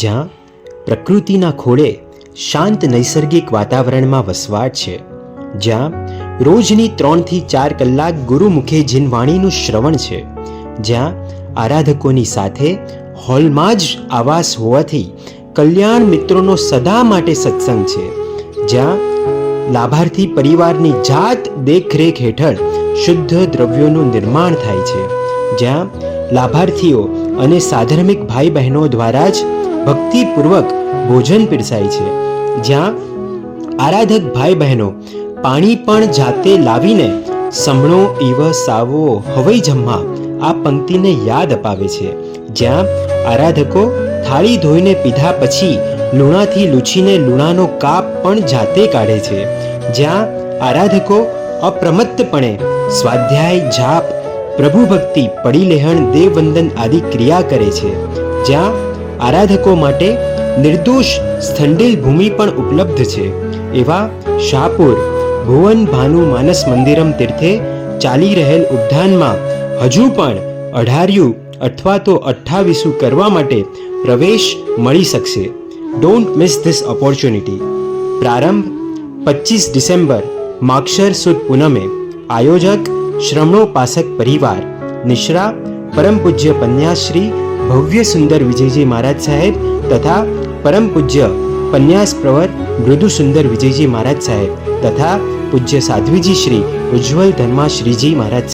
જ્યાં પ્રકૃતિના ખોળે શાંત નૈસર્ગિક વાતાવરણમાં વસવાટ છે, જ્યાં રોજની 3 થી 4 કલાક ગુરુમુખે જીનવાણીનું શ્રવણ છે, જ્યાં આરાધકોની સાથે હોલમાં જ આવાસ હોવાથી કલ્યાણ મિત્રોનો સદા માટે સત્સંગ છે, જ્યાં લાભાર્થી પરિવારની જાત દેખરેખ હેઠળ શુદ્ધ દ્રવ્યોનું નિર્માણ થાય છે, જ્યાં લાભાર્થીઓ અને સાધર્મિક ભાઈ બહેનો દ્વારા જ ભક્તિપૂર્વક ભોજન પીરસાય છે, જ્યાં આરાધક ભાઈ બહેનો પાણી પણ જાતે લાવીને સમણો ઈવ સાવો હવઈ જમ્મા આ પંક્તિને યાદ અપાવે છે, જ્યાં આરાધકો થાળી ધોઈને પીધા પછી લૂણાથી લૂછીને લૂણાનો કાપ પણ જાતે કાઢે છે, જ્યાં આરાધકો અપ્રમત્તપણે સ્વાધ્યાય જાપ પ્રભુ ભક્તિ પડીલેહણ દેવવંદન આદિ ક્રિયા કરે છે, જ્યાં આરાધકો માટે નિર્દોષ સ્થંડિલ ભૂમિ પણ ઉપલબ્ધ છે, એવા શાહપુર ભુવન ભાનુ માનસ મંદિરમ તીર્થે ચાલી રહેલ ઉદ્યાનમાં હજુ પણ 18 અથવા તો 28 કરવા માટે પ્રવેશ મળી શકશે. Don't miss this opportunity. પ્રારંભ 25 ડિસેમ્બર માગશર સુદ પૂનમે. આયોજક શ્રમણોપાસક પરિવાર. નિશ્રા પરમ પૂજ્ય પન્યાશ્રી ભવ્ય સુંદર વિજયજી મહારાજ સાહેબ તથા પરમ પૂજ્ય પન્યાસ પ્રવર મૃદુ સુંદર વિજયજી મહારાજ સાહેબ તથા પૂજ્ય સાધ્વીજી શ્રી ઉજ્જવલ ધર્માશ્રીજી મહારાજ